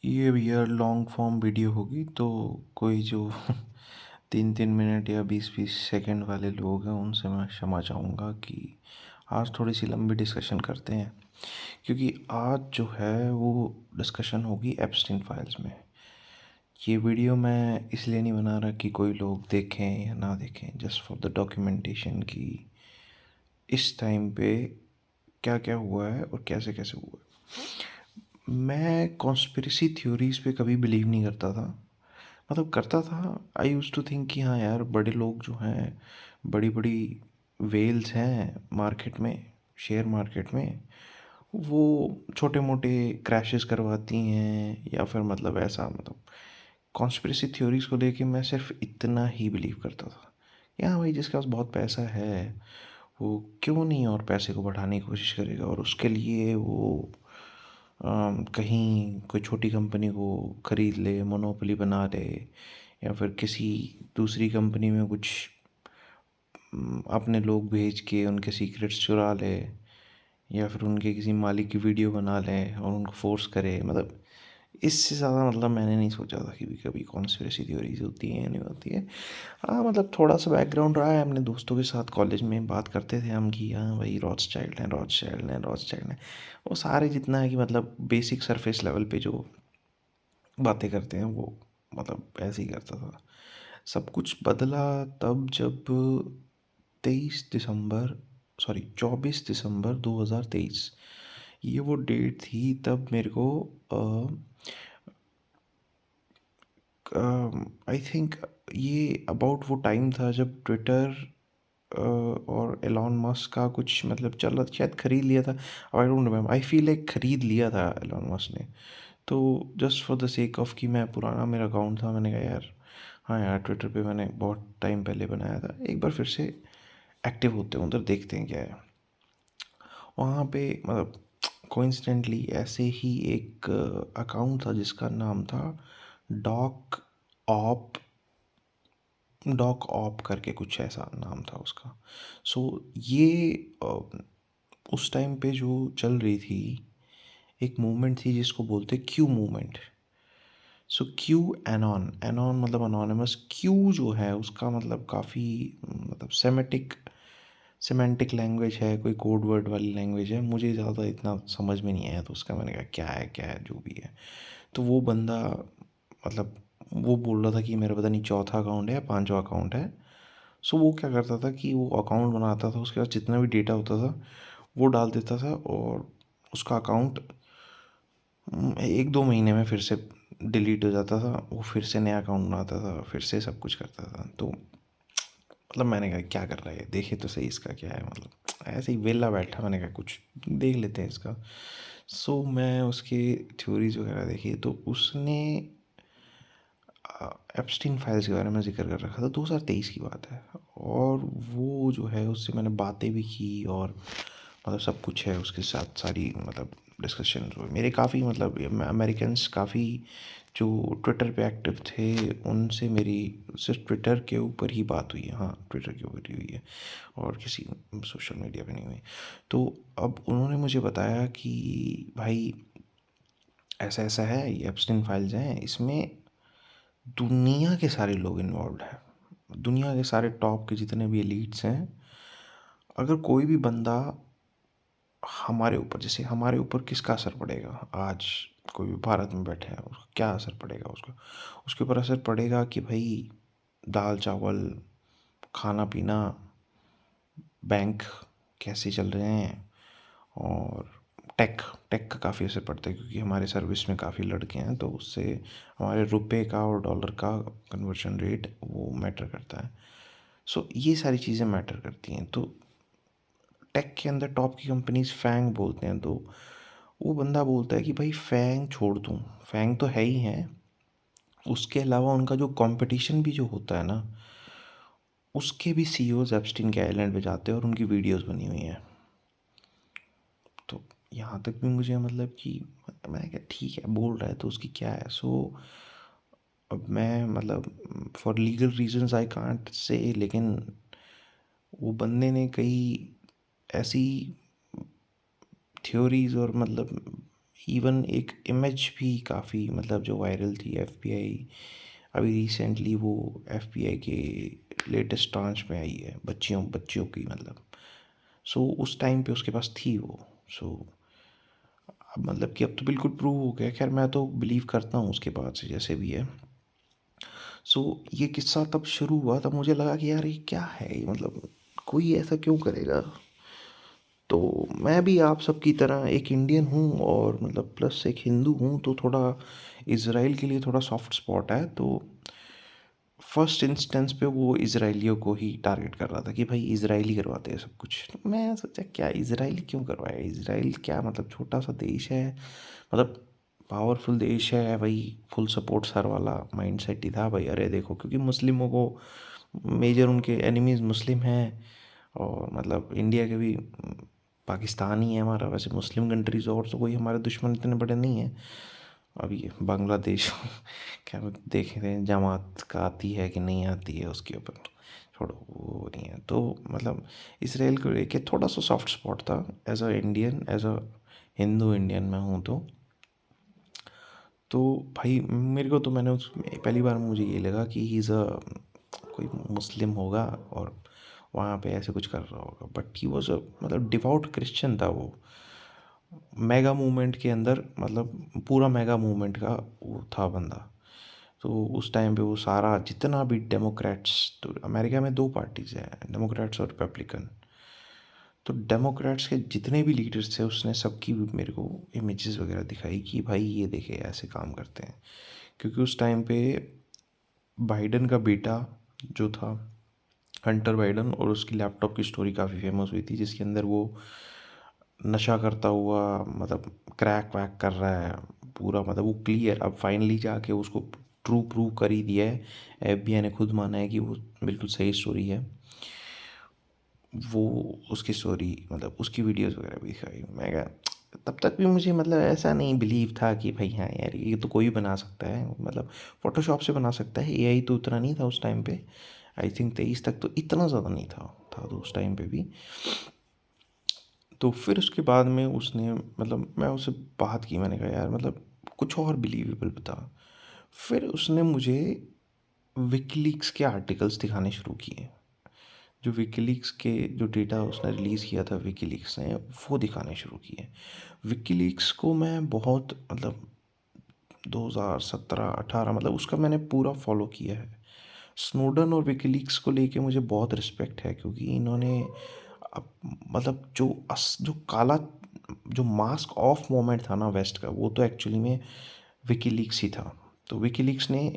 ये भैया long form video होगी तो कोई जो 3-3 मिनट या 20-20 सेकंड वाले लोग हैं उनसे मैं क्षमा चाहूँगा कि आज थोड़ी सी लंबी डिस्कशन करते हैं, क्योंकि आज जो है वो डिस्कशन होगी एप्स्टीन फाइल्स में। ये वीडियो मैं इसलिए नहीं बना रहा कि कोई लोग देखें या ना देखें, जस्ट फॉर द डॉक्यूमेंटेशन की इस टाइम पे क्या क्या हुआ है और कैसे कैसे हुआ है। मैं कॉन्स्पिरेसी थ्योरीज पे कभी बिलीव नहीं करता था, मतलब करता था। आई यूज़ टू थिंक कि हाँ यार, बड़े लोग जो हैं, बड़ी बड़ी वेल्स हैं मार्केट में, शेयर मार्केट में, वो छोटे मोटे क्रैशेस करवाती हैं या फिर मतलब ऐसा, मतलब कॉन्स्पिरेसी थ्योरीज को लेके मैं सिर्फ इतना ही बिलीव करता था कि हाँ भाई, जिसके पास बहुत पैसा है वो क्यों नहीं और पैसे को बढ़ाने की कोशिश करेगा, और उसके लिए वो कहीं कोई छोटी कंपनी को ख़रीद ले, मोनोपोली बना ले, या फिर किसी दूसरी कंपनी में कुछ अपने लोग भेज के उनके सीक्रेट्स चुरा ले, या फिर उनके किसी मालिक की वीडियो बना ले और उनको फोर्स करे। मतलब इससे ज़्यादा मतलब मैंने नहीं सोचा था कि भी कभी कॉन्स्पिरेसी थ्योरीज होती है या नहीं होती है। हाँ मतलब थोड़ा सा बैकग्राउंड रहा है, अपने दोस्तों के साथ कॉलेज में बात करते थे हम कि हाँ भाई, रॉथस्चाइल्ड हैं, रॉथस्चाइल्ड हैं, रॉथस्चाइल्ड हैं। वो सारे जितना है कि मतलब बेसिक सरफेस लेवल पे जो बातें करते हैं वो मतलब ऐसे ही करता था। सब कुछ बदला तब जब 23 दिसंबर, सॉरी 24 दिसंबर 2023, ये वो डेट थी। तब मेरे को आई थिंक ये अबाउट वो टाइम था जब ट्विटर और एलॉन मस्क का कुछ मतलब चल रहा, शायद खरीद लिया था। I don't remember, I feel like खरीद लिया था एलॉन मस्क ने। तो just for the sake of कि मैं पुराना मेरा अकाउंट था, मैंने कहा यार हाँ यार, ट्विटर पे मैंने बहुत टाइम पहले बनाया था, एक बार फिर से एक्टिव होते हैं उधर, देखते हैं क्या है। वहाँ पे मतलब कोइंसिडेंटली ऐसे ही एक अकाउंट था जिसका नाम था डॉक ऑप, डॉक ऑप करके कुछ ऐसा नाम था उसका। सो ये उस टाइम पे जो चल रही थी एक मूवमेंट थी जिसको बोलते क्यू मूवमेंट। सो क्यू एनॉन, एनॉन मतलब अनोनिमस, क्यू जो है उसका मतलब काफ़ी मतलब सेमेंटिक लैंग्वेज है, कोई कोड वर्ड वाली लैंग्वेज है, मुझे ज़्यादा इतना समझ में नहीं आया। तो उसका मैंने कहा क्या है जो भी है। तो वो बंदा मतलब वो बोल रहा था कि मेरा पता नहीं चौथा अकाउंट है या पांचवा अकाउंट है। सो वो क्या करता था कि वो अकाउंट बनाता था, उसके बाद जितना भी डेटा होता था वो डाल देता था, और उसका अकाउंट 1-2 महीने में फिर से डिलीट हो जाता था। वो फिर से नया अकाउंट बनाता था, फिर से सब कुछ करता था। तो मतलब मैंने कहा क्या कर रहा है, देखे तो सही इसका क्या है। मतलब ऐसे ही वेला बैठा, मैंने कहा कुछ देख लेते हैं इसका। सो मैं उसकी थ्योरीज वगैरह देखी तो उसने एप्स्टीन फाइल्स के बारे में जिक्र कर रखा था। 2023 की बात है, और वो जो है उससे मैंने बातें भी की, और मतलब सब कुछ है उसके साथ, सारी मतलब डिस्कशन हुए मेरे काफ़ी, मतलब अमेरिकन्स काफ़ी जो ट्विटर पे एक्टिव थे उनसे मेरी सिर्फ ट्विटर के ऊपर ही बात हुई है। हाँ, ट्विटर के ऊपर ही हुई है, और किसी सोशल मीडिया पे नहीं हुई। तो अब उन्होंने मुझे बताया कि भाई ऐसा ऐसा है, ये एप्स्टीन फाइल्स हैं, इसमें दुनिया के सारे लोग इन्वॉल्व हैं, दुनिया के सारे टॉप के जितने भी एलीट्स हैं। अगर कोई भी बंदा हमारे ऊपर, जैसे हमारे ऊपर किसका असर पड़ेगा, आज कोई भी भारत में बैठे हैं उसका क्या असर पड़ेगा, उसको उसके ऊपर असर पड़ेगा कि भाई दाल चावल, खाना पीना, बैंक कैसे चल रहे हैं, और टेक टेक का काफ़ी असर पड़ता है, क्योंकि हमारे सर्विस में काफ़ी लड़के हैं, तो उससे हमारे रुपए का और डॉलर का कन्वर्शन रेट वो मैटर करता है। सो ये सारी चीज़ें मैटर करती हैं। तो टेक के अंदर टॉप की कंपनीज फैंग बोलते हैं, तो वो बंदा बोलता है कि भाई फैंग छोड़ दूँ, फैंग तो है ही है, उसके अलावा उनका जो कंपटीशन भी जो होता है ना, उसके भी सीईओज एप्स्टीन के आइलैंड पे जाते हैं और उनकी वीडियोस बनी हुई हैं। तो यहाँ तक भी मुझे मतलब कि मैंने कहा ठीक है, बोल रहा है तो उसकी क्या है। सो अब मैं मतलब for legal reasons I can't say, लेकिन वो बंदे ने कई ऐसी थ्योरीज और मतलब इवन एक इमेज भी काफ़ी मतलब जो वायरल थी एफबीआई, अभी रिसेंटली वो एफबीआई के लेटेस्ट ट्रांच में आई है बच्चियों बच्चियों की मतलब। सो उस टाइम पे उसके पास थी वो। सो अब मतलब कि अब तो बिल्कुल प्रूव हो गया। खैर मैं तो बिलीव करता हूँ उसके बाद से जैसे भी है। सो ये किस्सा तब शुरू हुआ, तब मुझे लगा कि यार ये क्या है, ये मतलब कोई ऐसा क्यों करेगा। तो मैं भी आप सबकी तरह एक इंडियन हूँ और मतलब प्लस एक हिंदू हूँ, तो थोड़ा इज़राइल के लिए थोड़ा सॉफ्ट स्पॉट है। तो फर्स्ट इंस्टेंस पे वो इज़राइलियों को ही टारगेट कर रहा था कि भाई इज़राइली करवाते हैं सब कुछ। तो मैं सोचा क्या इज़राइल क्यों करवाए, इज़राइल क्या मतलब छोटा सा देश है, मतलब पावरफुल देश है भाई, फुल सपोर्ट सर वाला माइंड सेट ही था भाई। अरे देखो क्योंकि मुस्लिमों को मेजर उनके एनिमीज़ मुस्लिम हैं, और मतलब इंडिया के भी पाकिस्तान ही है हमारा, वैसे मुस्लिम कंट्रीज़ और तो कोई हमारे दुश्मन इतने बड़े नहीं हैं। अभी बांग्लादेश क्या देख रहे हैं जमात का आती है कि नहीं आती है उसके ऊपर, छोड़ो वो नहीं है। तो मतलब इसराइल को लेके थोड़ा सा सॉफ्ट स्पॉट था as a Indian, as a Hindu Indian मैं हूँ। तो भाई मेरे को तो मैंने उस पहली बार मुझे ये लगा कि ही इज़ अ कोई मुस्लिम होगा और वहाँ पे ऐसे कुछ कर रहा होगा, बट ही वॉज अ मतलब डिवाउट क्रिश्चियन था वो। मेगा मूवमेंट के अंदर मतलब पूरा मेगा मूवमेंट का वो था बंदा। तो उस टाइम पे वो सारा जितना भी डेमोक्रेट्स, तो अमेरिका में दो पार्टीज़ हैं, डेमोक्रेट्स और रिपब्लिकन। तो डेमोक्रेट्स के जितने भी लीडर्स थे उसने सबकी मेरे को इमेजेस वगैरह दिखाई कि भाई ये देखे ऐसे काम करते हैं। क्योंकि उस टाइम पे बाइडन का बेटा जो था हंटर बाइडन, और उसकी लैपटॉप की स्टोरी काफ़ी फेमस हुई थी जिसके अंदर वो नशा करता हुआ मतलब क्रैक वैक कर रहा है पूरा, मतलब वो क्लियर अब फाइनली जाके उसको ट्रू प्रूव कर ही दिया है। एफबीआई ने खुद माना है कि वो बिल्कुल सही स्टोरी है। वो उसकी स्टोरी मतलब उसकी वीडियोस वगैरह भी दिखाई। मैं कहा तब तक भी मुझे मतलब ऐसा नहीं बिलीव था कि भाई हाँ यार ये तो कोई बना सकता है, मतलब फोटोशॉप से बना सकता है, एआई तो उतना नहीं था उस टाइम पे। आई थिंक 23 तक तो इतना ज़्यादा नहीं था तो उस टाइम पे भी। तो फिर उसके बाद में उसने मतलब मैं उससे बात की, मैंने कहा यार मतलब कुछ और बिलीवेबल बता। फिर उसने मुझे विकीलीक्स के आर्टिकल्स दिखाने शुरू किए। जो विकीलीक्स के जो डेटा उसने रिलीज़ किया था विकीलीक्स ने वो दिखाने शुरू किए। विकीलीक्स को मैं बहुत मतलब 2017-18 मतलब उसका मैंने पूरा फॉलो किया है। स्नोडन और विकीलीक्स को लेके मुझे बहुत रिस्पेक्ट है क्योंकि इन्होंने मतलब जो काला जो मास्क ऑफ मोमेंट था ना वेस्ट का, वो तो एक्चुअली में विकीलीक्स ही था। तो विकीलीक्स ने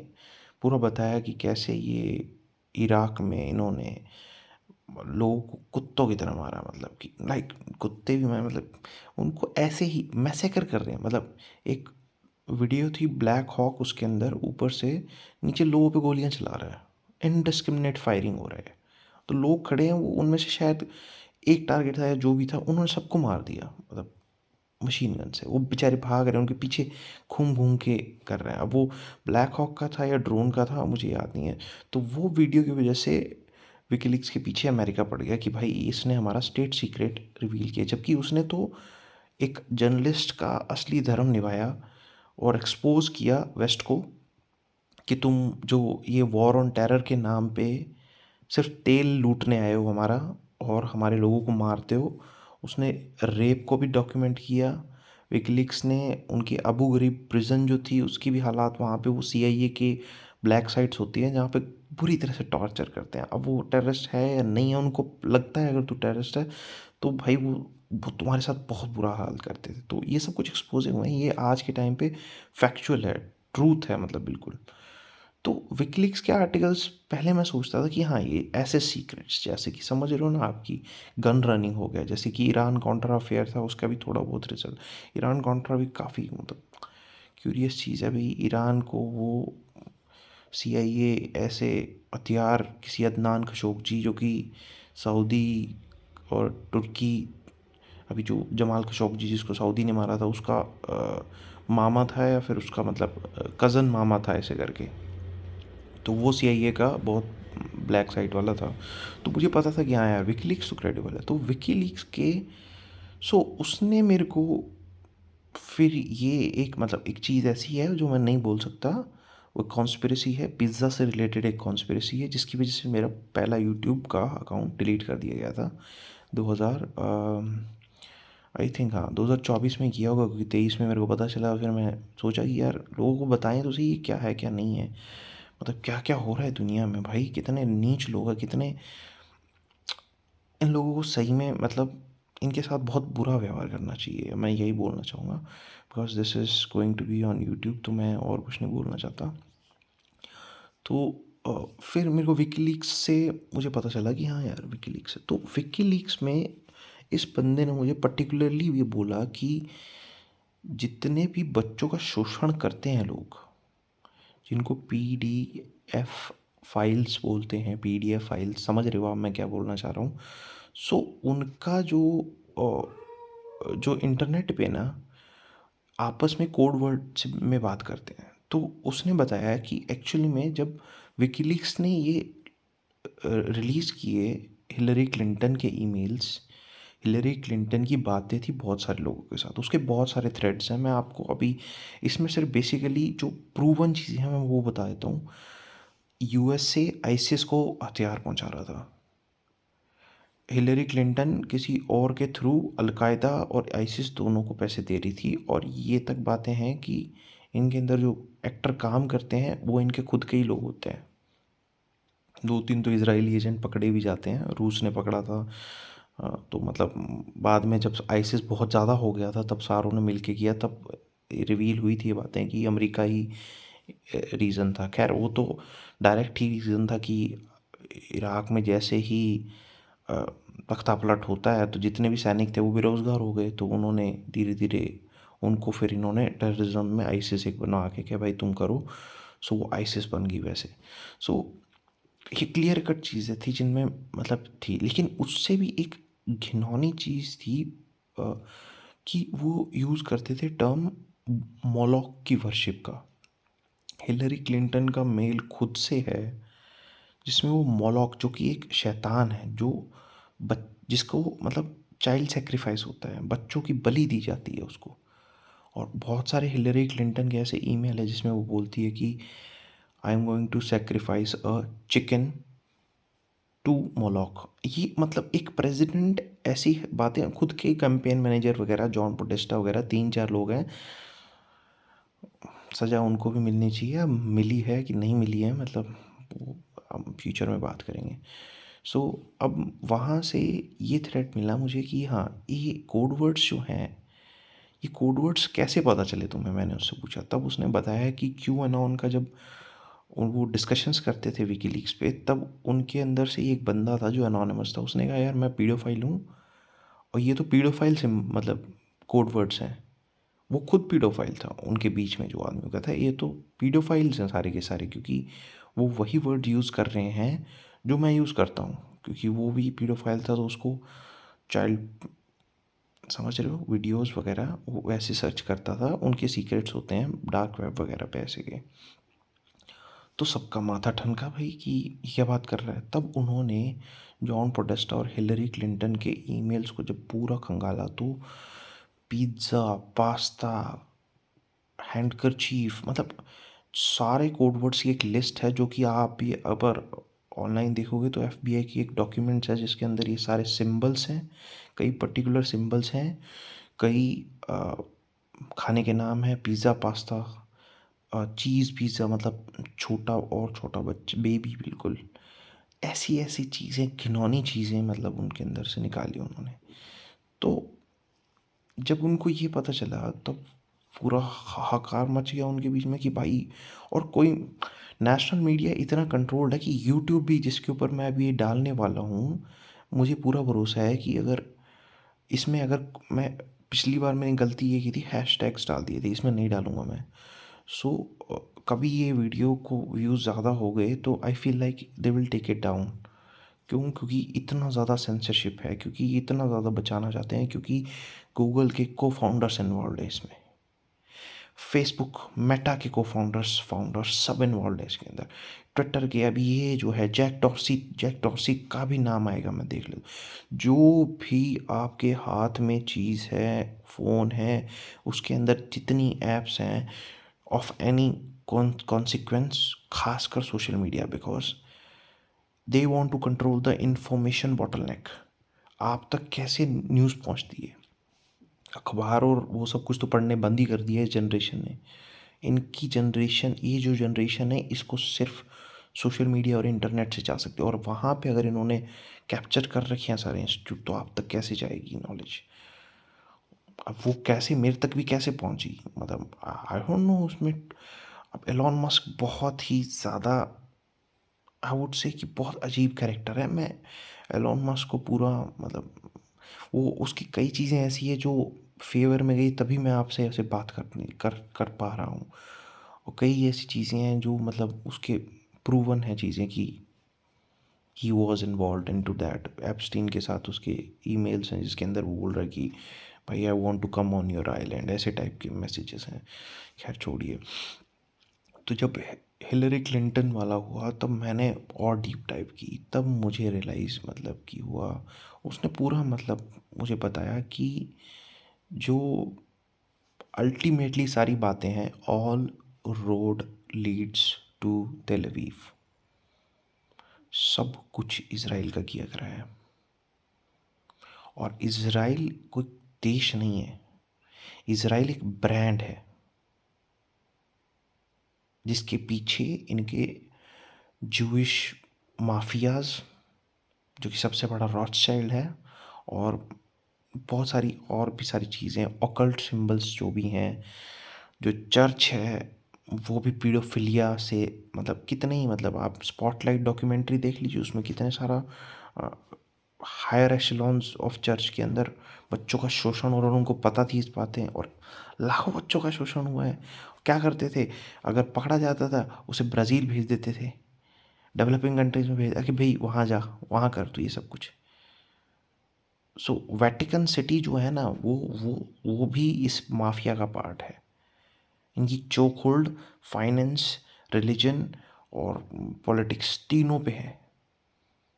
पूरा बताया कि कैसे ये इराक में इन्होंने लोगों को कुत्तों की तरह मारा, मतलब कि लाइक कुत्ते भी मैं मतलब उनको ऐसे ही मैसेकर कर रहे हैं। मतलब एक वीडियो थी ब्लैक हॉक, उसके अंदर ऊपर से नीचे लोगों पे गोलियां चला रहा है, इनडिस्क्रिमिनेट फायरिंग हो रहा है। तो लोग खड़े हैं, वो उनमें से शायद एक टारगेट था या जो भी था, उन्होंने सबको मार दिया मतलब मशीन गन से। वो बेचारे भाग रहे हैं, उनके पीछे घूम घूम के कर रहे हैं। अब वो ब्लैक हॉक का था या ड्रोन का था मुझे याद नहीं है। तो वो वीडियो की वजह से विकीलीक्स के पीछे अमेरिका पड़ गया कि भाई इसने हमारा स्टेट सीक्रेट रिवील किया, जबकि उसने तो एक जर्नलिस्ट का असली धर्म निभाया और एक्सपोज किया वेस्ट को कि तुम जो ये वॉर ऑन टेरर के नाम पे सिर्फ तेल लूटने आए हो हमारा और हमारे लोगों को मारते हो। उसने रेप को भी डॉक्यूमेंट किया। विकीलीक्स ने उनकी अबू गरीब प्रिजन जो थी उसकी भी हालात, वहाँ पे वो सीआईए के ब्लैक साइट्स होती हैं जहाँ पे बुरी तरह से टॉर्चर करते हैं। अब वो टेररिस्ट है या नहीं है, उनको लगता है अगर तू टेररिस्ट है तो भाई वो तुम्हारे साथ बहुत बुरा हाल करते थे। तो ये सब कुछ एक्सपोजिंग हुए हैं, ये आज के टाइम पे फैक्चुअल है, ट्रूथ है मतलब बिल्कुल। तो विकीलीक्स के आर्टिकल्स पहले मैं सोचता था कि हाँ ये ऐसे सीक्रेट्स जैसे कि समझ रहे हो ना आपकी गन रनिंग हो गया, जैसे कि ईरान कॉन्ट्रा अफेयर था उसका भी थोड़ा बहुत रिजल्ट। ईरान कॉन्ट्रा भी काफ़ी मतलब क्यूरियस चीज़ है भाई। ईरान को वो सीआईए ऐसे हथियार किसी अदनान खशोगजी जो कि सऊदी और तुर्की, अभी जो जमाल खशोगजी जिसको सऊदी ने मारा था उसका मामा था या फिर उसका मतलब कज़न मामा था ऐसे करके। तो वो सीआईए का बहुत ब्लैक साइट वाला था। तो मुझे पता था कि हाँ यार विकीलीक्स तो क्रेडिबल है। तो विकीलीक्स के उसने मेरे को फिर ये एक मतलब एक चीज़ ऐसी है जो मैं नहीं बोल सकता, वो कॉन्स्पिरेसी है, पिज़्ज़ा से रिलेटेड एक कॉन्स्पिरेसी है जिसकी वजह से मेरा पहला यूट्यूब का अकाउंट डिलीट कर दिया गया था 2000 आई थिंक, हाँ 2024 में किया होगा, क्योंकि 23 में मेरे को पता चला। फिर मैं सोचा कि यार लोगों को बताएं तो सही ये क्या है क्या नहीं है, मतलब क्या क्या हो रहा है दुनिया में भाई, कितने नीच लोग हैं, कितने इन लोगों को सही में मतलब इनके साथ बहुत बुरा व्यवहार करना चाहिए, मैं यही बोलना चाहूँगा। Because this is going to be on YouTube, तो मैं और कुछ नहीं बोलना चाहता। तो फिर मेरे को विकीलीक्स से मुझे पता चला कि हाँ यार विकीलीक्स है। तो विकीलीक्स में इस बंदे ने मुझे पर्टिकुलरली ये बोला कि जितने भी बच्चों का शोषण करते हैं लोग, जिनको पीडीएफ फाइल्स बोलते हैं, पीडीएफ फाइल्स, समझ रहे हो आप मैं क्या बोलना चाह रहा हूँ। सो उनका जो इंटरनेट पे ना आपस में कोड वर्ड में बात करते हैं। तो उसने बताया कि एक्चुअली में जब विकीलीक्स ने ये रिलीज़ किए हिलरी क्लिंटन के ईमेल्स, हिलरी क्लिंटन की बातें थी बहुत सारे लोगों के साथ, उसके बहुत सारे थ्रेड्स हैं। मैं आपको अभी इसमें सिर्फ बेसिकली जो प्रूवन चीज़ें हैं मैं वो बता देता हूँ। यूएसए आईसिस को हथियार पहुंचा रहा था, हिलरी क्लिंटन किसी और के थ्रू अलकायदा और आईसिस दोनों को पैसे दे रही थी। और ये तक बातें हैं कि इनके अंदर जो एक्टर काम करते हैं वो इनके खुद के ही लोग होते हैं। 2-3 तो इजरायली एजेंट पकड़े भी जाते हैं, रूस ने पकड़ा था। तो मतलब बाद में जब आईसिस बहुत ज़्यादा हो गया था तब सारों ने मिलके किया, तब रिवील हुई थी ये बातें कि अमेरिका ही रीज़न था। खैर वो तो डायरेक्ट ही रीज़न था कि इराक में जैसे ही तख्ता पलट होता है तो जितने भी सैनिक थे वो बेरोज़गार हो गए, तो उन्होंने धीरे धीरे उनको फिर इन्होंने टेररिज्म में आईसिस एक बना के क्या भाई तुम करो। सो वो आईसिस बन गई वैसे। सो ये क्लियर कट चीज़ें थी जिनमें मतलब थी, लेकिन उससे भी एक घिनौनी चीज़ थी अ, कि वो यूज़ करते थे टर्म मोलॉक की वर्शिप का। हिलरी क्लिंटन का मेल खुद से है जिसमें वो मोलॉक, जो कि एक शैतान है, जो जिसको मतलब चाइल्ड सेक्रीफाइस होता है, बच्चों की बलि दी जाती है उसको। और बहुत सारे हिलरी क्लिंटन के ऐसे ईमेल है जिसमें वो बोलती है कि I am going to sacrifice a chicken to Moloch. ये मतलब एक प्रेसिडेंट ऐसी बातें, खुद के कैंपेन मैनेजर वगैरह जॉन पोडेस्टा वगैरह 3-4 लोग हैं, सज़ा उनको भी मिलनी चाहिए। अब मिली है कि नहीं मिली है मतलब वो हम फ्यूचर में बात करेंगे। सो अब वहाँ से ये थ्रेट मिला मुझे कि हाँ ये कोड वर्ड्स जो हैं, ये कोड वर्ड्स कैसे पता चले तुम्हें, मैंने उससे पूछा। तब उसने बताया कि क्यू अनॉन का जब वो डिस्कशंस करते थे विकीलीक्स पे, तब उनके अंदर से एक बंदा था जो अनोनिमस था, उसने कहा यार मैं पीडोफाइल हूँ और ये तो पीडोफाइल से मतलब कोड वर्ड्स हैं। वो खुद पीडोफाइल था, उनके बीच में जो आदमी का था, ये तो पीडोफाइल्स हैं सारे के सारे, क्योंकि वो वही वर्ड यूज़ कर रहे हैं जो मैं यूज़ करता हूँ। क्योंकि वो भी पीडोफाइल था तो उसको चाइल्ड, समझ रहे हो, वीडियोस वगैरह वो वैसे सर्च करता था, उनके सीक्रेट्स होते हैं डार्क वेब वगैरह पे ऐसे के। तो सबका माथा ठनका भाई कि ये क्या बात कर रहा है। तब उन्होंने जॉन पोडेस्टा और हिलरी क्लिंटन के ईमेल्स को जब पूरा खंगाला तो पिज़्ज़ा, पास्ता, हैंडकरचीफ, मतलब सारे कोड वर्ड्स की एक लिस्ट है जो कि आप भी अगर ऑनलाइन देखोगे तो एफबीआई की एक डॉक्यूमेंट्स है जिसके अंदर ये सारे सिंबल्स हैं, कई पर्टिकुलर सिंबल्स हैं, कई खाने के नाम हैं, पिज़्ज़ा, पास्ता, चीज़ पिज़्ज़ा, मतलब छोटा और छोटा बच्चा बेबी, बिल्कुल ऐसी ऐसी चीज़ें, घिनौनी चीज़ें मतलब उनके अंदर से निकाली उन्होंने। तो जब उनको ये पता चला तब पूरा हाहाकार मच गया उनके बीच में कि भाई, और कोई नेशनल मीडिया इतना कंट्रोल्ड है कि यूट्यूब भी, जिसके ऊपर मैं अभी ये डालने वाला हूँ, मुझे पूरा भरोसा है कि अगर इसमें, अगर मैं, पिछली बार मैंने गलती ये की थी, हैशटैग्स डाल दिए थे, इसमें नहीं डालूँगा मैं। सो कभी ये वीडियो को व्यूज़ ज़्यादा हो गए तो I feel like they will take it down. क्यों? क्योंकि इतना ज़्यादा सेंसरशिप है, क्योंकि ये इतना ज़्यादा बचाना चाहते हैं, क्योंकि गूगल के को फाउंडर्स इन्वॉल्व है इसमें। फेसबुक मेटा के फाउंडर्स सब इन्वॉल्व है इसके अंदर। ट्विटर के अभी ये जो है जैक डॉर्सी का भी नाम आएगा, मैं देख लूँ। जो भी आपके हाथ में चीज़ है, फ़ोन है, उसके अंदर जितनी ऐप्स हैं ऑफ एनी कॉन्सिक्वेंस, खासकर social media, because they want to control the information bottleneck. आप तक कैसे न्यूज़ पहुंचती है, अखबार और वो सब कुछ तो पढ़ने बंद ही कर दिया है इस जनरेशन ने। इनकी जनरेशन, ये जो जनरेशन है, इसको सिर्फ सोशल मीडिया और इंटरनेट से जा सकते हैं, और वहाँ पे अगर इन्होंने कैप्चर कर रखे हैं सारे इंस्टीट्यूट, तो आप तक कैसे जाएगी नॉलेज? अब वो कैसे मेरे तक भी कैसे पहुँची, मतलब आई डोंट नो उसमें। अब एलॉन मस्क बहुत ही ज़्यादा, आई वुड से कि बहुत अजीब कैरेक्टर है। मैं एलॉन मस्क को पूरा, मतलब वो उसकी कई चीज़ें ऐसी है जो फेवर में गई, तभी मैं आपसे ऐसे बात कर पा रहा हूँ। और कई ऐसी चीज़ें हैं जो मतलब उसके प्रूवन है चीज़ें कि he was involved in to that. Epstein के साथ उसके ईमेल्स हैं जिसके अंदर वो बोल रहा है कि भाई I want to come on your island, ऐसे टाइप के मैसेजेस हैं। खैर छोड़िए। तो जब हिलरी क्लिंटन वाला हुआ तब मैंने और डीप डाइव की, तब मुझे रियलाइज़ मतलब कि हुआ। उसने पूरा मतलब मुझे बताया कि जो अल्टीमेटली सारी बातें हैं, ऑल रोड लीड्स टू तेल अवीव। सब कुछ इज़राइल का किया करा है, और इज़राइल कोई देश नहीं है, इज़राइल एक ब्रांड है जिसके पीछे इनके जूइश माफियाज, जो कि सबसे बड़ा रॉथशाइल्ड है, और बहुत सारी और भी सारी चीज़ें, ऑकल्ट सिंबल्स जो भी हैं, जो चर्च है वो भी पीडोफिलिया से, मतलब कितने ही, मतलब आप स्पॉटलाइट डॉक्यूमेंट्री देख लीजिए, उसमें कितने सारा हायर एशेलॉन्स ऑफ चर्च के अंदर बच्चों का शोषण, और उनको पता थी इस बातें, और लाखों बच्चों का शोषण हुआ है। क्या करते थे, अगर पकड़ा जाता था उसे ब्राज़ील भेज देते थे, डेवलपिंग कंट्रीज में भेज कि भाई वहाँ जा, वहाँ कर तू ये सब कुछ। सो वेटिकन सिटी जो है ना, वो भी इस माफिया का पार्ट है। इनकी चोक होल्ड फाइनेंस, रिलीजन और पॉलिटिक्स तीनों पे है,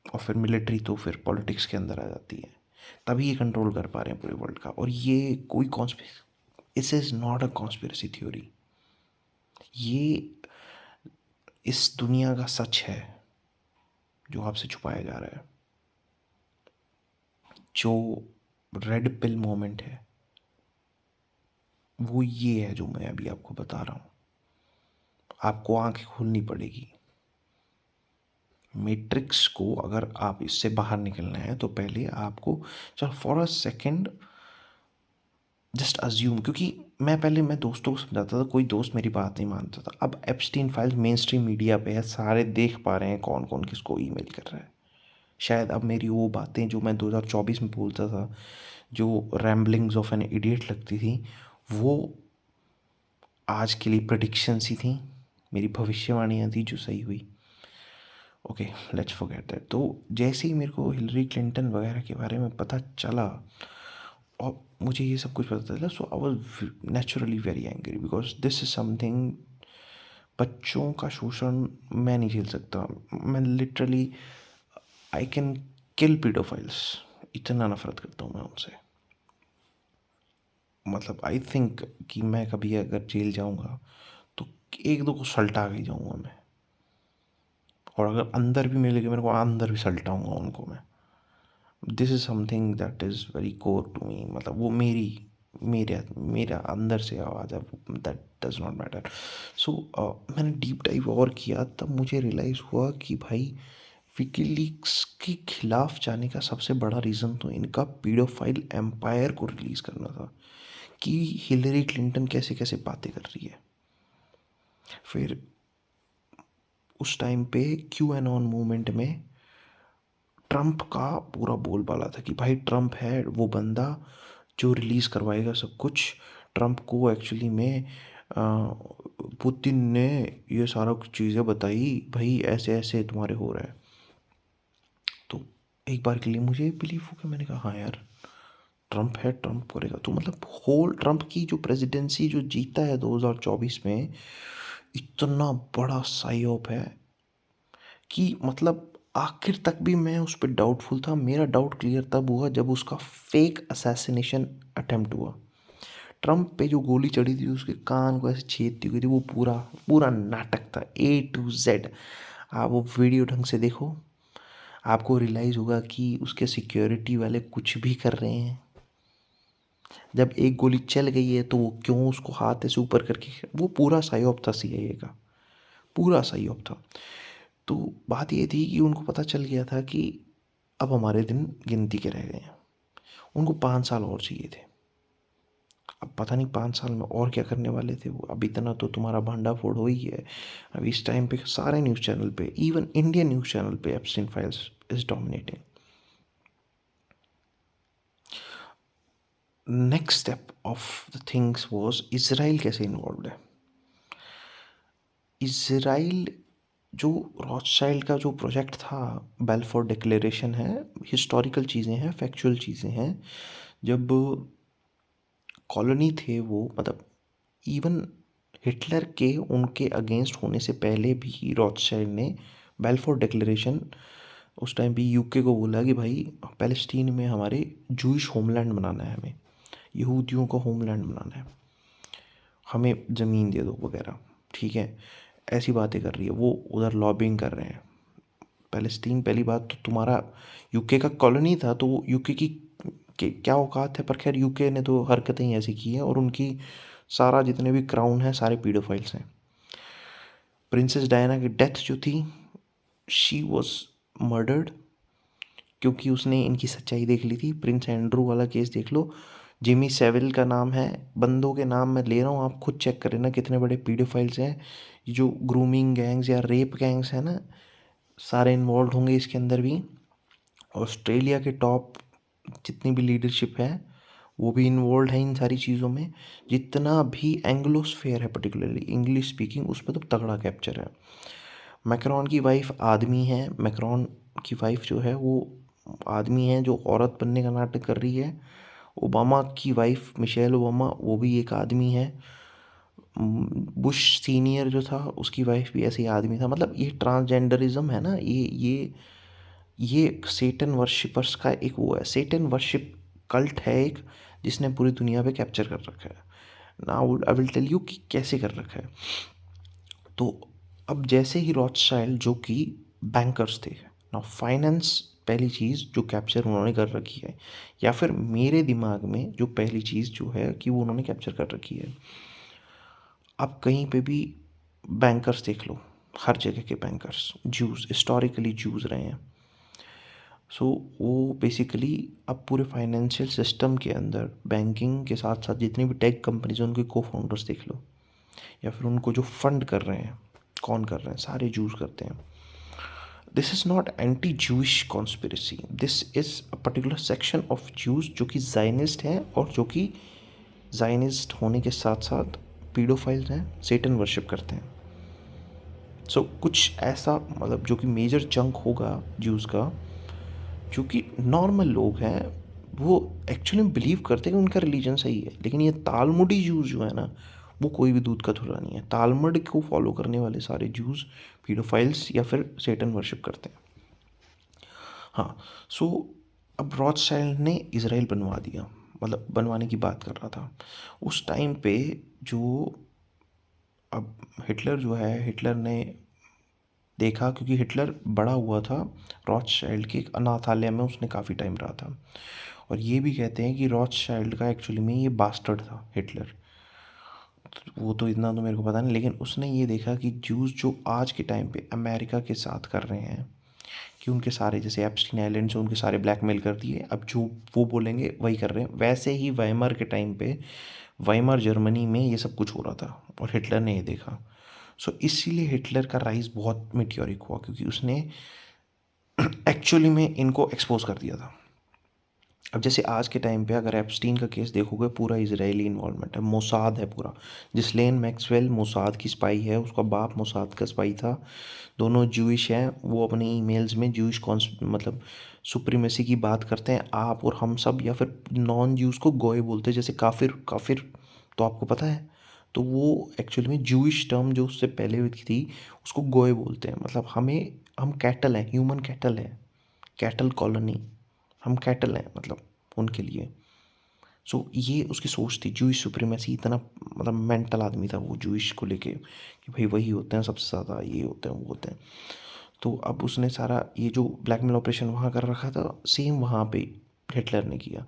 और फिर मिलिट्री तो फिर पॉलिटिक्स के अंदर आ जाती है। तभी ये कंट्रोल कर पा रहे हैं पूरे वर्ल्ड का। और ये कोई कॉन्स्पिरेसी, इस is not a conspiracy theory, ये इस दुनिया का सच है जो आपसे छुपाया जा रहा है। जो रेड पिल मोमेंट है वो ये है जो मैं अभी आपको बता रहा हूँ। आपको आंखें खोलनी पड़ेगी। मैट्रिक्स को अगर आप इससे बाहर निकलना है तो पहले आपको, चलो for a second just assume, क्योंकि मैं दोस्तों को समझाता था, कोई दोस्त मेरी बात नहीं मानता था। अब Epstein files main stream media पे है, सारे देख पा रहे हैं कौन कौन किसको ईमेल कर रहा है। शायद अब मेरी वो बातें जो मैं 2024 में बोलता था, जो रैम्बलिंग्स ऑफ एन इडियट लगती थी, वो आज के लिए प्रडिक्शंस ही थी, मेरी भविष्यवाणियाँ थी जो सही हुई। Okay, let's forget that. तो जैसे ही मेरे को हिलरी क्लिंटन वगैरह के बारे में पता चला और मुझे ये सब कुछ पता चला, so I was naturally very angry, because this is something, बच्चों का शोषण मैं नहीं झेल सकता। मैं literally I can kill paedophiles, इतना नफरत करता हूँ मैं उनसे। मतलब आई थिंक कि मैं कभी अगर जेल जाऊँगा तो एक दो को सल्टा के ही जाऊँगा मैं, और अगर अंदर भी मिलेगा मेरे को, अंदर भी सल्टाऊँगा उनको मैं। This is something that is very core to me, मतलब वो मेरा अंदर से आवाज़ है, that does not matter. So मैंने डीप डाइव और किया, तब मुझे रियलाइज़ हुआ कि भाई विकीलीक्स के खिलाफ जाने का सबसे बड़ा रीज़न तो इनका पीडोफाइल एम्पायर को रिलीज़ करना था, कि हिलरी क्लिंटन कैसे कैसे बातें कर रही है। फिर उस टाइम पे क्यू एन ऑन मूवमेंट में ट्रम्प का पूरा बोलबाला था कि भाई ट्रम्प है वो बंदा जो रिलीज़ करवाएगा सब कुछ। ट्रम्प को एक्चुअली में पुतिन ने ये सारा कुछ चीज़ें बताई, भाई ऐसे ऐसे तुम्हारे हो रहा है। तो एक बार के लिए मुझे बिलीव हो गया, मैंने कहा हाँ यार, ट्रम्प है, ट्रम्प करेगा। तो मतलब होल ट्रम्प की जो प्रेसिडेंसी जो जीता है 2024 में, इतना बड़ा साइऑप है कि मतलब आखिर तक भी मैं उस पर डाउटफुल था। मेरा डाउट क्लियर तब हुआ जब उसका फेक असैसिनेशन अटेम्प्ट हुआ। ट्रम्प पे जो गोली चढ़ी थी, उसके कान को ऐसे छेदती हुई थी, वो पूरा पूरा नाटक था, A to Z। आप वो वीडियो ढंग से देखो, आपको रियलाइज़ होगा कि उसके सिक्योरिटी वाले कुछ भी कर रहे हैं। जब एक गोली चल गई है तो वो क्यों उसको हाथ ऐसे ऊपर करके, वो पूरा साइऑप था CIA का, पूरा साइऑप था। तो बात ये थी कि उनको पता चल गया था कि अब हमारे दिन गिनती के रह गए हैं। उनको 5 साल और चाहिए थे। अब पता नहीं 5 साल में और क्या करने वाले थे वो। अब इतना तो तुम्हारा भांडा फोड़ हो ही है। अब इस टाइम पे सारे न्यूज़ चैनल पे, इवन इंडियन न्यूज़ चैनल पे, Epstein files is dominating. Next step of the things was Israel कैसे इन्वॉल्व है। इजराइल जो रॉथशाइल्ड का जो प्रोजेक्ट था, बेल्फोर डिक्लेरेशन है, हिस्टोरिकल चीज़ें हैं, फैक्चुअल चीज़ें हैं। जब कॉलोनी थे वो, मतलब इवन हिटलर के उनके अगेंस्ट होने से पहले भी रॉथशाइल्ड ने बेल्फोर डिक्लेरेशन, उस टाइम भी यूके को बोला कि भाई पैलेस्टीन में हमारे जूइश होमलैंड बनाना है, हमें यहूदियों का होमलैंड बनाना है, हमें ज़मीन दे दो वगैरह। ठीक है, ऐसी बातें कर रही है वो, उधर लॉबिंग कर रहे हैं। पैलेस्टीन पहली बात तो तुम्हारा यूके का कॉलोनी था, तो यूके की क्या औकात है, पर खैर यूके ने तो हरकतें ही ऐसी की हैं, और उनकी सारा जितने भी क्राउन है सारे पीडोफाइल्स हैं। प्रिंसेस डायना की डेथ जो थी, शी वॉज मर्डर्ड क्योंकि उसने इनकी सच्चाई देख ली थी। प्रिंस एंड्रू वाला केस देख लो, जिमी सेविल का नाम है, बंदों के नाम मैं ले रहा हूँ, आप खुद चेक करें ना कितने बड़े पीडोफाइल्स हैं। ये जो ग्रूमिंग गैंग्स या रेप गैंग्स हैं ना, सारे इन्वॉल्व होंगे इसके अंदर भी। ऑस्ट्रेलिया के टॉप जितनी भी लीडरशिप है वो भी इन्वॉल्व है इन सारी चीज़ों में। जितना भी एंग्लोस्फेयर है, पर्टिकुलरली इंग्लिश स्पीकिंग, उस पर तो तगड़ा कैप्चर है। मैक्रोन की वाइफ आदमी है, मैक्रोन की वाइफ जो है वो आदमी है जो औरत बनने का नाटक कर रही है। ओबामा की वाइफ मिशेल ओबामा, वो भी एक आदमी है। बुश सीनियर जो था, उसकी वाइफ भी ऐसे ही आदमी था। मतलब ये ट्रांसजेंडरिज्म है ना, ये सेटन वर्शिपर्स का एक वो है, सेटन वर्शिप कल्ट है एक, जिसने पूरी दुनिया पे कैप्चर कर रखा है। Now I will tell you कि कैसे कर रखा है। तो अब जैसे ही रॉथशाइल्ड जो कि बैंकर्स थे, नाउ फाइनेंस पहली चीज़ जो कैप्चर उन्होंने कर रखी है, या फिर मेरे दिमाग में जो पहली चीज़ जो है कि वो उन्होंने कैप्चर कर रखी है। अब कहीं पे भी बैंकर्स देख लो, हर जगह के बैंकर्स जूस, हिस्टोरिकली जूस रहे हैं। सो वो बेसिकली अब पूरे फाइनेंशियल सिस्टम के अंदर बैंकिंग के साथ साथ जितनी भी टेक कंपनीज हैं उनके को फाउंडर्स देख लो, या फिर उनको जो फंड कर रहे हैं, कौन कर रहे हैं, सारे जूस करते हैं। This is not anti Jewish conspiracy, this is a particular section of juice जो कि जाइनिस्ट हैं, और जो कि जाइनिस्ट होने के साथ साथ पीडोफाइल्स हैं, सेटन वर्शिप करते हैं। सो कुछ ऐसा मतलब जो कि मेजर चंक होगा जूस का, जो कि नॉर्मल लोग हैं, वो एक्चुअली बिलीव करते हैं कि उनका रिलीजन सही है। लेकिन ये तालमुडी जूस जो है ना, वो कोई भी दूध का धुला नहीं है। तालमुड को फॉलो करने वाले सारे जूस पीडोफाइल्स या फिर सेटन वर्शिप करते हैं। हाँ, सो अब रॉथशाइल्ड ने इज़राइल बनवा दिया, मतलब बनवाने की बात कर रहा था उस टाइम पे। जो अब हिटलर जो है, हिटलर ने देखा, क्योंकि हिटलर बड़ा हुआ था रॉथशाइल्ड के एक अनाथालय में, उसने काफ़ी टाइम रहा था। और ये भी कहते हैं कि रॉथशाइल्ड का एक्चुअली में ये बास्टर्ड था हिटलर। वो तो इतना तो मेरे को पता नहीं, लेकिन उसने ये देखा कि जूस जो आज के टाइम पे अमेरिका के साथ कर रहे हैं, कि उनके सारे जैसे एप्स्टीन आइलैंड्स उनके सारे ब्लैकमेल कर दिए, अब जो वो बोलेंगे वही कर रहे हैं। वैसे ही वाइमर के टाइम पे, वाइमर जर्मनी में ये सब कुछ हो रहा था, और हिटलर ने ये देखा। सो इसीलिए हिटलर का राइज बहुत मेटियोरिक हुआ, क्योंकि उसने एक्चुअली में इनको एक्सपोज कर दिया था। अब जैसे आज के टाइम पे अगर एप्स्टीन का केस देखोगे, पूरा इजरायली इन्वॉल्वमेंट है, मोसाद है पूरा। जिसलेन मैक्सवेल मोसाद की स्पाई है, उसका बाप मोसाद का स्पाई था। दोनों जूइश हैं। वो अपने ईमेल्स में जूइश मतलब सुप्रीमेसी की बात करते हैं, आप और हम सब, या फिर नॉन जूस को गोय बोलते हैं, जैसे काफिर। काफिर तो आपको पता है, तो वो एक्चुअली में जूइश टर्म जो उससे पहले हुई थी, उसको गोय बोलते हैं। मतलब हम कैटल हैं, ह्यूमन कैटल है, कैटल कॉलोनी। हम कैटल हैं मतलब उनके लिए। सो ये उसकी सोच थी, जूइश सुप्रीमेसी। इतना मतलब मेंटल आदमी था वो जूइश को लेके, कि भाई वही होते हैं सबसे ज़्यादा, ये होते हैं वो होते हैं। तो अब उसने सारा ये जो ब्लैकमेल ऑपरेशन वहाँ कर रखा था, सेम वहाँ पे हिटलर ने किया।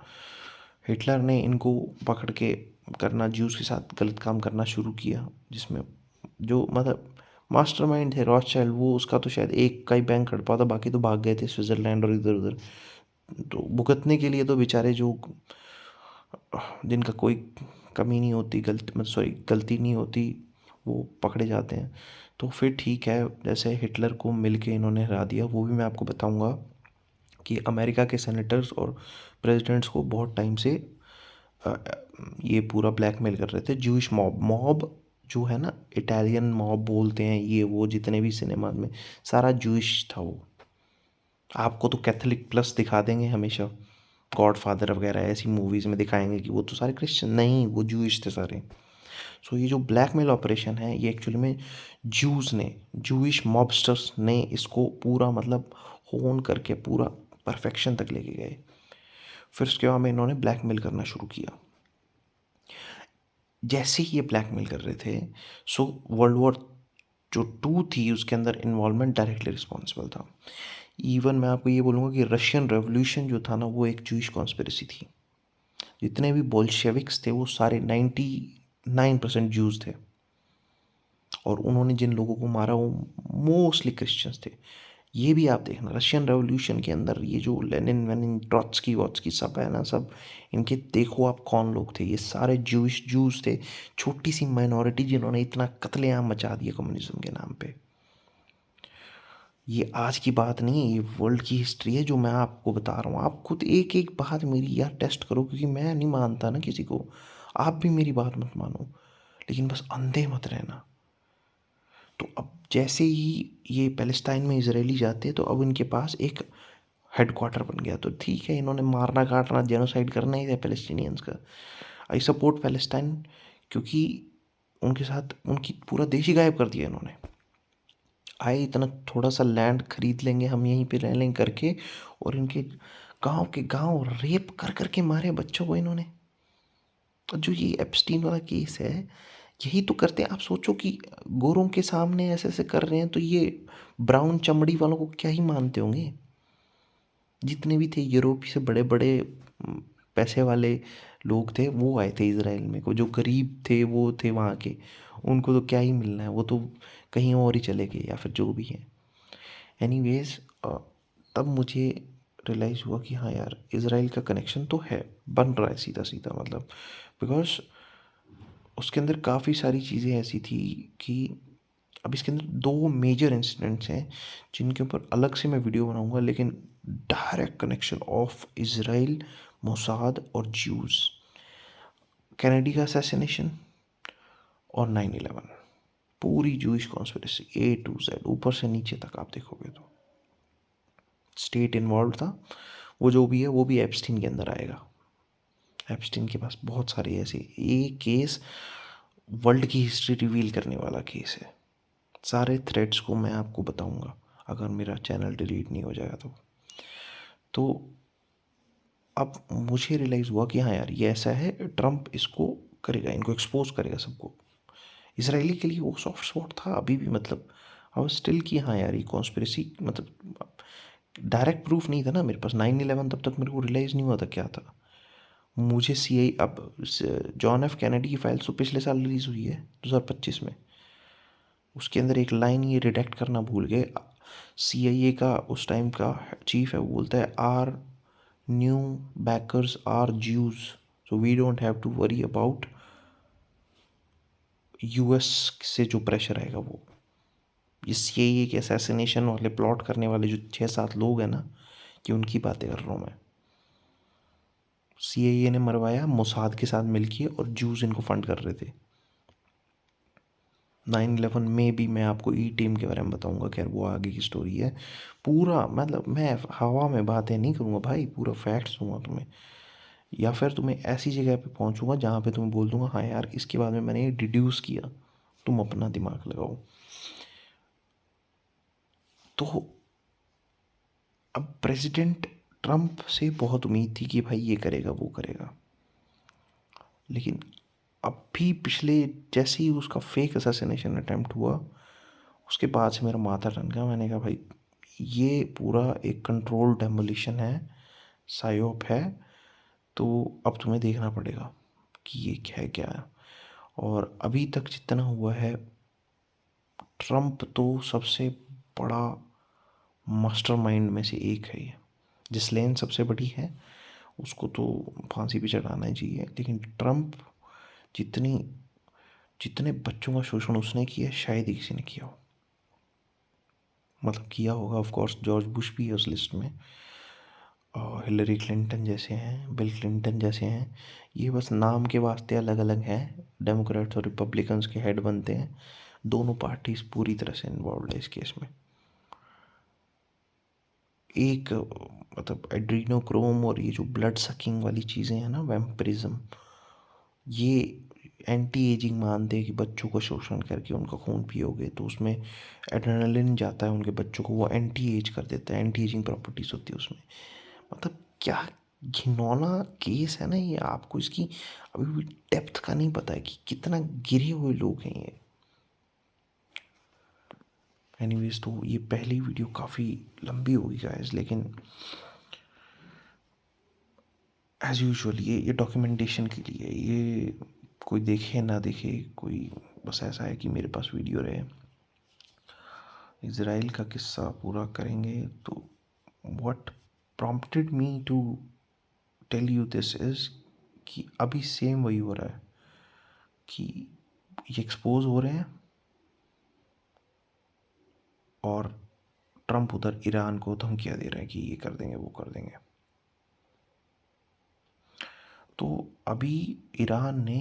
हिटलर ने इनको पकड़ के करना, ज्यूस के साथ गलत काम करना शुरू किया, जिसमें जो मतलब मास्टरमाइंड थे रॉथशाइल्ड, वो उसका तो शायद एक का ही बैंक हड़पा था, बाकी तो भाग गए थे स्विट्ज़रलैंड और इधर उधर। तो भुगतने के लिए तो बेचारे जो जिनका कोई कमी नहीं होती, गलती नहीं होती, वो पकड़े जाते हैं। तो फिर ठीक है, जैसे हिटलर को मिल के इन्होंने हरा दिया। वो भी मैं आपको बताऊंगा कि अमेरिका के सेनेटर्स और प्रेसिडेंट्स को बहुत टाइम से अ, ये पूरा ब्लैकमेल कर रहे थे। जूइश मॉब मॉब जो है ना, इटालियन मॉब बोलते हैं, ये वो जितने भी सिनेमा में, सारा जूइश था वो। आपको तो कैथोलिक प्लस दिखा देंगे हमेशा, गॉड फादर वगैरह ऐसी मूवीज़ में दिखाएंगे कि वो तो सारे क्रिश्चियन, नहीं, वो जूइश थे सारे। सो ये जो ब्लैकमेल ऑपरेशन है, ये एक्चुअली में जूस ने, जूइश मॉबस्टर्स ने इसको पूरा मतलब होन करके पूरा परफेक्शन तक लेके गए। फिर उसके बाद में इन्होंने ब्लैकमेल करना शुरू किया। जैसे ही ये ब्लैकमेल कर रहे थे, सो वर्ल्ड वॉर जो टू थी, उसके अंदर इन्वॉल्वमेंट डायरेक्टली रिस्पॉन्सिबल था। इवन मैं आपको ये बोलूँगा कि रशियन रेवोल्यूशन जो था ना, वो एक जूइश कॉन्स्पिरेसी थी। जितने भी बोल्शेविक्स थे वो सारे 99% जूस थे, और उन्होंने जिन लोगों को मारा वो मोस्टली क्रिश्चियंस थे। ये भी आप देखना, रशियन रेवोल्यूशन के अंदर ये जो लेनिन वेनिन ट्रॉट्स्की वॉट्स्की सब है ना, सब इनके देखो आप कौन लोग थे, ये सारे जूस जूस थे। छोटी सी माइनॉरिटी जिन्होंने इतना कत्लेआम मचा दिया कम्युनिज्म के नाम पे। ये आज की बात नहीं है, ये वर्ल्ड की हिस्ट्री है जो मैं आपको बता रहा हूँ। आप खुद एक एक बात मेरी यार टेस्ट करो, क्योंकि मैं नहीं मानता ना किसी को। आप भी मेरी बात मत मानो, लेकिन बस अंधे मत रहना। तो अब जैसे ही ये पैलेस्टाइन में इजरायली जाते हैं, तो अब इनके पास एक हेडक्वार्टर बन गया। तो ठीक है, इन्होंने मारना काटना जेनोसाइड करना ही था पैलेस्टीनियंस का। आई सपोर्ट पैलेस्टाइन, क्योंकि उनके साथ उनकी पूरा देश ही गायब कर दिया इन्होंने। आए इतना थोड़ा सा लैंड खरीद लेंगे हम, यहीं पे रह लेंगे करके, और इनके गांव के गांव रेप कर करके मारे बच्चों को इन्होंने। तो जो ये एप्स्टीन वाला केस है, यही तो करते हैं। आप सोचो कि गोरों के सामने ऐसे ऐसे कर रहे हैं, तो ये ब्राउन चमड़ी वालों को क्या ही मानते होंगे। जितने भी थे यूरोप से बड़े बड़े पैसे वाले लोग थे, वो आए थे इसराइल में। को जो गरीब थे वो थे वहाँ के, उनको तो क्या ही मिलना है, वो तो कहीं और ही चले गए, या फिर जो भी है। एनीवेज, तब मुझे रियलाइज़ हुआ कि हाँ यार, इसराइल का कनेक्शन तो है, बन रहा है सीधा सीधा, मतलब बिकॉज उसके अंदर काफ़ी सारी चीज़ें ऐसी थी कि अब इसके अंदर दो मेजर इंसिडेंट्स हैं जिनके ऊपर अलग से मैं वीडियो बनाऊंगा, लेकिन direct connection of Israel, Mossad और ज्यूज, कैनेडी का असैसिनेशन और 9/11, पूरी Jewish conspiracy A to Z, ऊपर से नीचे तक आप देखोगे तो स्टेट इन्वॉल्व था। वो जो भी है वो भी एप्स्टीन के अंदर आएगा। एप्स्टीन के पास बहुत सारे ऐसे, ये केस वर्ल्ड की हिस्ट्री रिवील करने वाला केस है। सारे थ्रेड्स को मैं आपको बताऊंगा अगर मेरा चैनल डिलीट नहीं हो जाएगा तो अब मुझे रियलाइज़ हुआ कि हाँ यार, ये ऐसा है, ट्रम्प इसको करेगा, इनको एक्सपोज करेगा सबको। इसराइली के लिए वो सॉफ्ट स्पॉट था अभी भी, मतलब आई स्टिल कि हाँ यार, ये कॉन्स्पिरेसी, मतलब डायरेक्ट प्रूफ नहीं था ना मेरे पास। 9/11 तब तक मेरे को रियलाइज़ नहीं हुआ था क्या था। मुझे CIA, अब जॉन एफ कैनेडी की फाइल्स तो पिछले साल रिलीज़ हुई है 2025 में। उसके अंदर एक लाइन ये रिडेक्ट करना भूल गए। CIA का उस टाइम का चीफ है, वो बोलता है, our new backers are Jews, so we don't have to worry about US से जो प्रेशर आएगा वो। ये CIA के असैसिनेशन वाले प्लॉट करने वाले जो 6-7 लोग हैं ना, कि उनकी बातें कर रहा हूँ मैं। CIA ने मरवाया मोसाद के साथ मिलके, और जूस इनको फंड कर रहे थे। 9/11 में भी मैं आपको ई टीम के बारे में बताऊंगा, खैर वो आगे की स्टोरी है। पूरा मतलब मैं हवा में बातें नहीं करूँगा भाई, पूरा फैक्ट्स दूंगा तुम्हें, या फिर तुम्हें ऐसी जगह पे पहुंचूंगा जहाँ पे तुम्हें बोल दूंगा हाँ यार इसके बाद में मैंने ये डिड्यूस किया, तुम अपना दिमाग लगाओ। तो अब प्रेसिडेंट ट्रम्प से बहुत उम्मीद थी कि भाई ये करेगा वो करेगा, लेकिन अब भी पिछले जैसे ही उसका फेक असैसिनेशन अटेम्प्ट हुआ, उसके बाद से मेरा माथा ठन गया। मैंने कहा भाई ये पूरा एक कंट्रोल डेमोलिशन है, सायोप है, तो अब तुम्हें देखना पड़ेगा कि ये क्या है क्या है। और अभी तक जितना हुआ है, ट्रम्प तो सबसे बड़ा मास्टरमाइंड में से एक है ये। जिसलेन सबसे बड़ी है, उसको तो फांसी पे चढ़ाना ही चाहिए, लेकिन ट्रम्प जितनी जितने बच्चों का शोषण उसने किया शायद ही किसी ने किया हो। मतलब किया होगा ऑफ कोर्स, जॉर्ज बुश भी है उस लिस्ट में, और हिलरी क्लिंटन जैसे हैं, बिल क्लिंटन जैसे हैं। ये बस नाम के वास्ते अलग अलग हैं, डेमोक्रेट्स और रिपब्लिकन्स के हेड बनते हैं। दोनों पार्टीज पूरी तरह से इन्वॉल्व है इस केस में। एक मतलब एड्रीनोक्रोम और ये जो ब्लड सकिंग वाली चीज़ें हैं ना, वैम्परिज्म, ये एंटी एजिंग मानते हैं कि बच्चों का शोषण करके उनका खून पियोगे तो उसमें एड्रेनलिन जाता है उनके बच्चों को, वो एंटी एज कर देता है, एंटी एजिंग प्रॉपर्टीज होती है उसमें। मतलब क्या घिनौना केस है ना ये। आपको इसकी अभी भी डेप्थ का नहीं पता है कि कितना गिरे हुए लोग हैं ये। एनीवेज, तो ये पहली वीडियो काफ़ी लंबी होगी गाइस, लेकिन एज यूजुअल ये डॉक्यूमेंटेशन के लिए, ये कोई देखे ना देखे, कोई बस ऐसा है कि मेरे पास वीडियो रहे। इज़राइल का किस्सा पूरा करेंगे। तो what prompted me to tell you this is कि अभी सेम वही हो रहा है कि ये एक्सपोज हो रहे हैं, और ट्रम्प उधर ईरान को धमकियाँ दे रहे हैं कि ये कर देंगे वो कर देंगे। तो अभी ईरान ने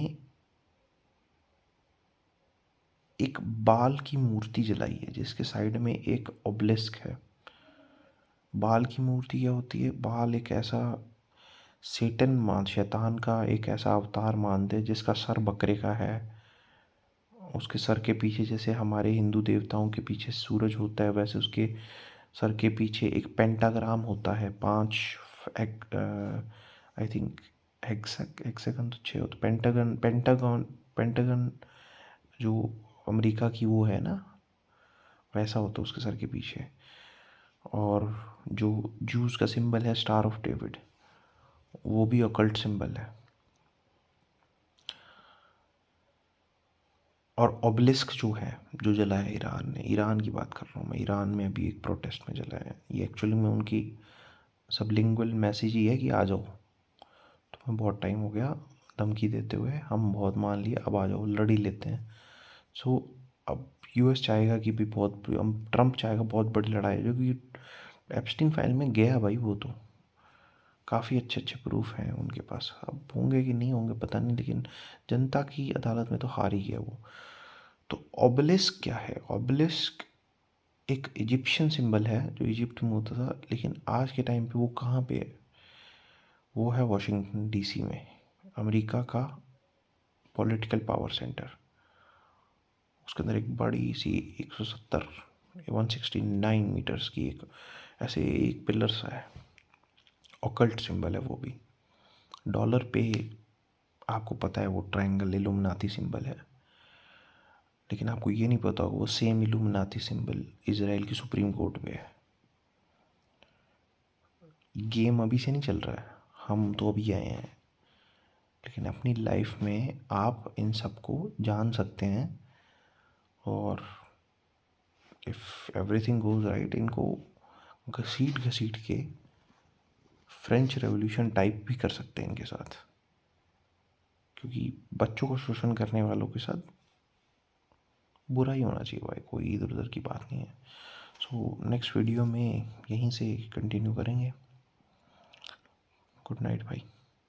एक बाल की मूर्ति जलाई है जिसके साइड में एक ओबलिस्क है। बाल की मूर्ति क्या होती है? बाल एक ऐसा शैतान का एक ऐसा अवतार मानते हैं जिसका सर बकरे का है। उसके सर के पीछे, जैसे हमारे हिंदू देवताओं के पीछे सूरज होता है, वैसे उसके सर के पीछे एक पेंटाग्राम होता है। 5 आई थिंक हेक्सागन तो 6 होता, पेंटागन पेंटागन पेंटागन जो अमेरिका की वो है ना, वैसा होता है उसके सर के पीछे। और जो जूस का सिंबल है स्टार ऑफ डेविड, वो भी ऑकल्ट सिंबल है। और ओबलिस्क जो है, जो जलाया ईरान ने, ईरान की बात कर रहा हूँ मैं, ईरान में अभी एक प्रोटेस्ट में जलाया है। ये एक्चुअली में उनकी सबलिंगुअल मैसेज ही है कि आ जाओ, तुम्हें बहुत टाइम हो गया धमकी देते हुए, हम बहुत मान लिए, अब आ जाओ लड़ ही लेते हैं। सो अब यूएस चाहेगा कि भी बहुत, ट्रम्प चाहेगा बहुत बड़ी लड़ाई, जो कि एप्स्टीन फाइल में गया भाई, वो तो काफ़ी अच्छे अच्छे प्रूफ हैं उनके पास। अब होंगे कि नहीं होंगे पता नहीं, लेकिन जनता की अदालत में तो हार ही गया वो। तो ओबलिस्क क्या है? ओबलिस्क एक इजिप्शियन सिंबल है जो इजिप्ट में होता था, लेकिन आज के टाइम पे वो कहाँ पे है? वो है वाशिंगटन डीसी में, अमेरिका का पॉलिटिकल पावर सेंटर। उसके अंदर एक बड़ी सी 170 169 मीटर्स की एक ऐसे एक पिलर सा है, ऑकल्ट सिंबल है वो भी। डॉलर पे आपको पता है वो ट्रायंगल इल्यूमिनाती सिंबल है, लेकिन आपको ये नहीं पता होगा वो सेम इल्यूमिनाती सिंबल इजराइल की सुप्रीम कोर्ट पे है। गेम अभी से नहीं चल रहा है, हम तो अभी आए हैं, लेकिन अपनी लाइफ में आप इन सबको जान सकते हैं। और इफ़ एवरीथिंग गोज़ राइट, इनको घसीट घसीट के फ्रेंच रेवोल्यूशन टाइप भी कर सकते हैं इनके साथ, क्योंकि बच्चों को शोषण करने वालों के साथ बुरा ही होना चाहिए भाई, कोई इधर उधर की बात नहीं है। सो नेक्स्ट वीडियो में यहीं से कंटिन्यू करेंगे। गुड नाइट भाई।